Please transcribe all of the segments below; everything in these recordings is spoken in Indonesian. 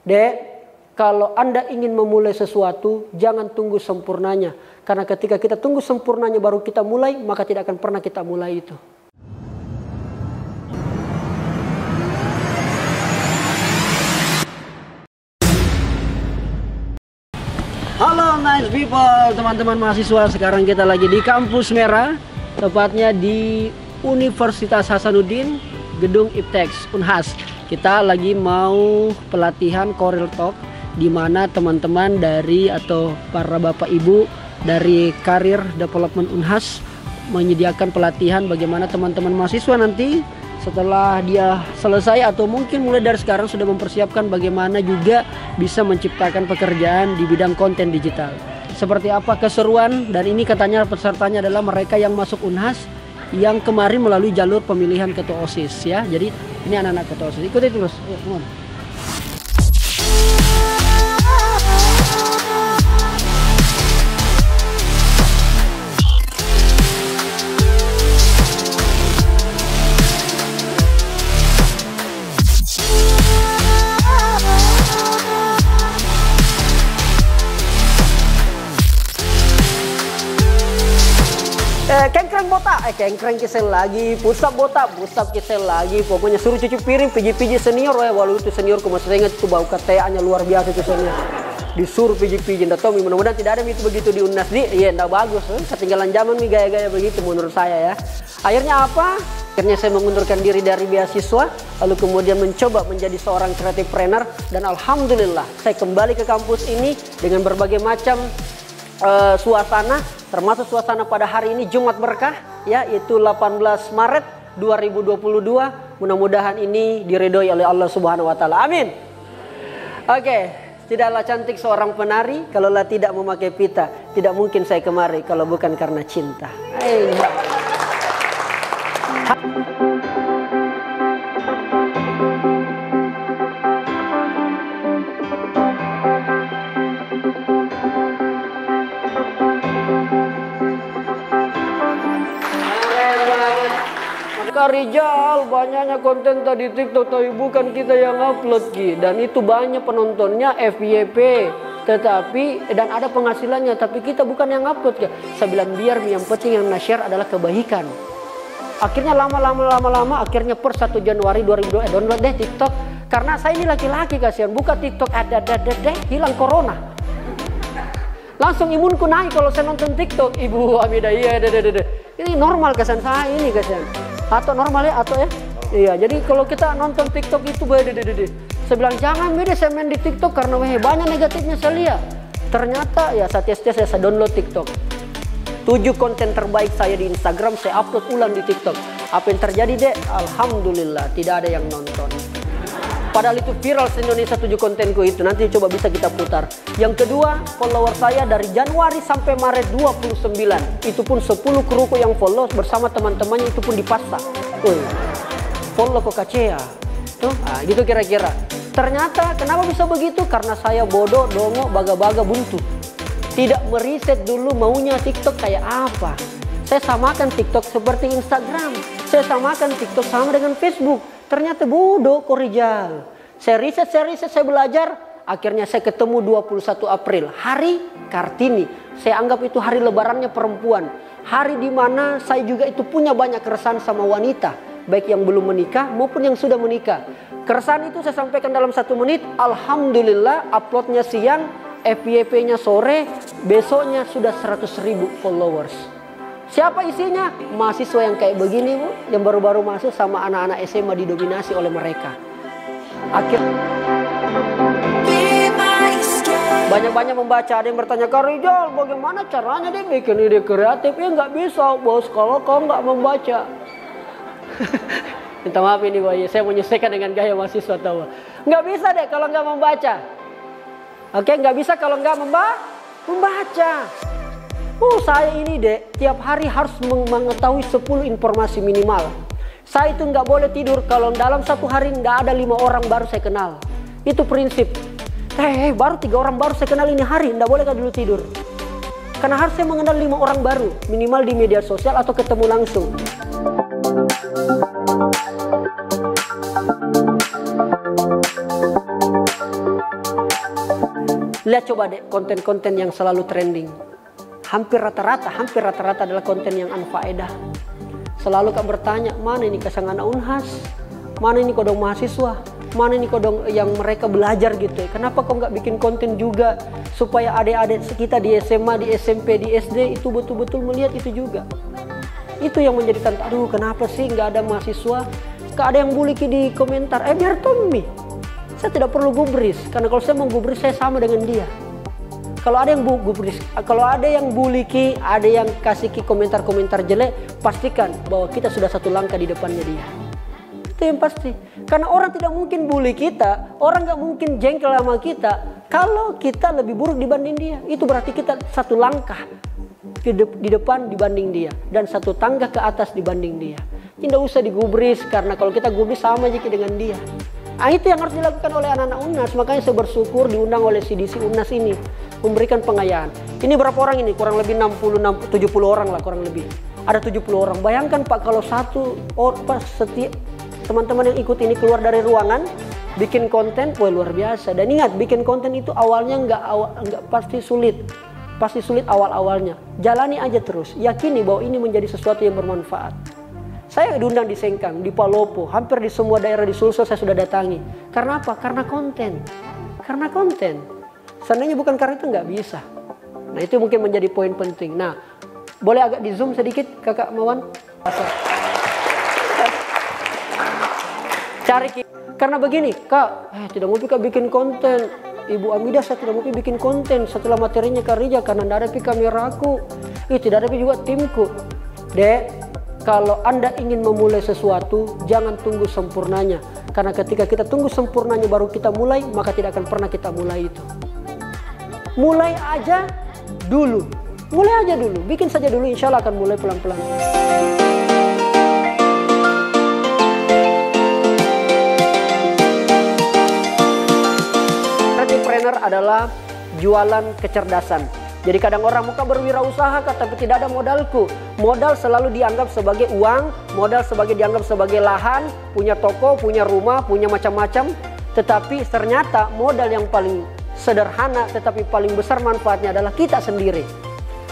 Dek, kalau Anda ingin memulai sesuatu, jangan tunggu sempurnanya. Karena ketika kita tunggu sempurnanya baru kita mulai, maka tidak akan pernah kita mulai itu. Halo nice people, teman-teman mahasiswa. Sekarang kita lagi di Kampus Merah, tepatnya di Universitas Hasanuddin, Gedung Iptex, Unhas. Kita lagi mau pelatihan Career Talk, di mana teman-teman dari atau para bapak ibu dari Career Development Unhas menyediakan pelatihan bagaimana teman-teman mahasiswa nanti setelah dia selesai atau mungkin mulai dari sekarang sudah mempersiapkan bagaimana juga bisa menciptakan pekerjaan di bidang konten digital. Seperti apa keseruan, dan ini katanya pesertanya adalah mereka yang masuk Unhas yang kemarin melalui jalur pemilihan ketua OSIS ya. Jadi ini anak-anak ketua OSIS. Ikuti terus. Kengkreng botak, kengkreng kisah lagi, pusap botak, pusap kisah lagi. Pokoknya suruh cuci piring, piji-piji senior ya. Walau itu senior, aku masih ingat itu bau KTA-nya luar biasa itu senior. Disuruh piji-piji, nggak tahu, mudah-mudahan tidak ada itu begitu di Unas di, iya nggak bagus. Ketinggalan zaman nih gaya-gaya begitu menurut saya ya. Akhirnya apa? Akhirnya saya mengundurkan diri dari beasiswa, lalu kemudian mencoba menjadi seorang kreatifpreneur, dan alhamdulillah saya kembali ke kampus ini dengan berbagai macam suasana, termasuk suasana pada hari ini Jumat Berkah ya, yaitu 18 Maret 2022. Mudah-mudahan ini diridhoi oleh Allah Subhanahu wa taala. Amin. Oke, tidaklah cantik seorang penari kalaulah tidak memakai pita. Tidak mungkin saya kemari kalau bukan karena cinta. Rijal, banyaknya konten tadi TikTok tapi bukan kita yang upload Ki, dan itu banyak penontonnya FYP tetapi dan ada penghasilannya tapi kita bukan yang upload Ki. Saya bilang biar yang penting yang nge-share adalah kebaikan. Akhirnya lama-lama akhirnya per 1 Januari 2002 download deh TikTok, karena saya ini laki-laki kasihan buka TikTok ada hilang corona. Langsung imunku naik kalau saya nonton TikTok. Ibu Amida, iya ini normal kesan saya ini kasihan. Atau normal ya, atau ya? Iya, jadi kalau kita nonton TikTok itu saya bilang jangan beda saya main di TikTok karena banyak negatifnya saya lihat. Ternyata ya saya download TikTok. 7 konten terbaik saya di Instagram saya upload ulang di TikTok. Apa yang terjadi dek? Alhamdulillah tidak ada yang nonton. Padahal itu viral se-Indonesia 7 kontenku itu. Nanti coba bisa kita putar. Yang kedua, follower saya dari Januari sampai Maret 29. Itu pun 10 kruku yang follow bersama teman-temannya, itu pun dipasang. Follow kok kacea. Tuh, gitu kira-kira. Ternyata kenapa bisa begitu? Karena saya bodoh, dongo, baga-baga, buntu. Tidak meriset dulu maunya TikTok kayak apa. Saya samakan TikTok seperti Instagram. Saya samakan TikTok sama dengan Facebook. Ternyata bodoh Korijal. Saya riset, saya belajar. Akhirnya saya ketemu 21 April, hari Kartini. Saya anggap itu hari lebarannya perempuan. Hari dimana saya juga itu punya banyak keresahan sama wanita, baik yang belum menikah maupun yang sudah menikah. Keresahan itu saya sampaikan dalam 1 menit. Alhamdulillah uploadnya siang, FYP-nya sore, besoknya sudah 100.000 followers. Siapa isinya? Mahasiswa yang kayak begini Bu, yang baru-baru masuk sama anak-anak SMA didominasi oleh mereka. Banyak-banyak membaca, ada yang bertanya, Kak Rijal bagaimana caranya dia bikin ide kreatif? Ya nggak bisa bos kalau kau nggak membaca. Minta maaf ini Boy, saya menyesuaikan dengan gaya mahasiswa tahu. Nggak bisa deh kalau nggak membaca. Oke, nggak bisa kalau nggak membaca. Saya ini dek, tiap hari harus mengetahui 10 informasi minimal. Saya itu nggak boleh tidur kalau dalam 1 hari nggak ada 5 orang baru saya kenal. Itu prinsip. Baru 3 orang baru saya kenal ini hari, nggak boleh dulu tidur. Karena harus saya mengenal 5 orang baru, minimal di media sosial atau ketemu langsung. Lihat coba deh konten-konten yang selalu trending. Hampir rata-rata adalah konten yang anfaedah. Selalu kau bertanya, mana ini kasangana Unhas? Mana ini kodong mahasiswa? Mana ini kodong yang mereka belajar gitu? Kenapa kau nggak bikin konten juga supaya adik-adik kita di SMA, di SMP, di SD itu betul-betul melihat itu juga? Itu yang menjadi tantangan. Aduh, kenapa sih nggak ada mahasiswa? Nggak ada yang bully di komentar. Biar Tommy. Saya tidak perlu gubris, karena kalau saya mau gubris saya sama dengan dia. Kalau ada yang gubris, kalau ada yang bully Ki, ada yang kasih Ki komentar-komentar jelek, pastikan bahwa kita sudah satu langkah di depannya dia. Itu yang pasti. Karena orang tidak mungkin bully kita, orang nggak mungkin jengkel sama kita kalau kita lebih buruk dibanding dia. Itu berarti kita satu langkah di depan dibanding dia dan satu tangga ke atas dibanding dia. Tidak usah digubris, karena kalau kita gubris sama aja dengan dia. Nah, itu yang harus dilakukan oleh anak-anak UNAS. Makanya saya bersyukur diundang oleh CDC UNAS ini memberikan pengayaan. Ini berapa orang ini? Kurang lebih 70 orang lah kurang lebih. Ada 70 orang. Bayangkan Pak, kalau setiap teman-teman yang ikut ini keluar dari ruangan bikin konten, wah luar biasa. Dan ingat, bikin konten itu awalnya nggak pasti sulit. Pasti sulit awal-awalnya. Jalani aja terus. Yakini bahwa ini menjadi sesuatu yang bermanfaat. Saya diundang di Sengkang, di Palopo, hampir di semua daerah di Sulsel saya sudah datangi. Karena apa? Karena konten. Karena konten. Seandainya bukan karena itu nggak bisa. Nah, itu mungkin menjadi poin penting. Nah, boleh agak di zoom sedikit Kakak Mawan? Cari. Karena begini, Kak, tidak mau bikin konten. Ibu Amidah, saya tidak mau bikin konten setelah materinya Kak Rija karena tidak ada kamera aku. Tidak ada juga timku. Dek, kalau Anda ingin memulai sesuatu, jangan tunggu sempurnanya. Karena ketika kita tunggu sempurnanya baru kita mulai, maka tidak akan pernah kita mulai itu. Mulai aja dulu. Mulai aja dulu. Bikin saja dulu, insya Allah akan mulai pelan-pelan. Entrepreneur adalah jualan kecerdasan. Jadi kadang orang muka berwirausaha tapi tidak ada modalku. Modal selalu dianggap sebagai uang, modal dianggap sebagai lahan, punya toko, punya rumah, punya macam-macam. Tetapi ternyata modal yang paling sederhana tetapi paling besar manfaatnya adalah kita sendiri.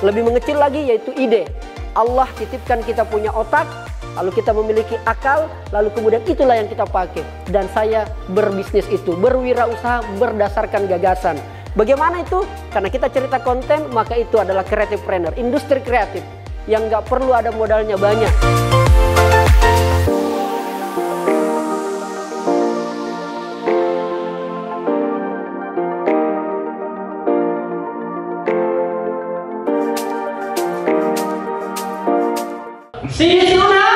Lebih mengecil lagi yaitu ide. Allah titipkan kita punya otak, lalu kita memiliki akal, lalu kemudian itulah yang kita pakai. Dan saya berbisnis itu, berwirausaha berdasarkan gagasan. Bagaimana itu? Karena kita cerita konten, maka itu adalah creativepreneur, industri kreatif yang nggak perlu ada modalnya banyak. CDC UNAS.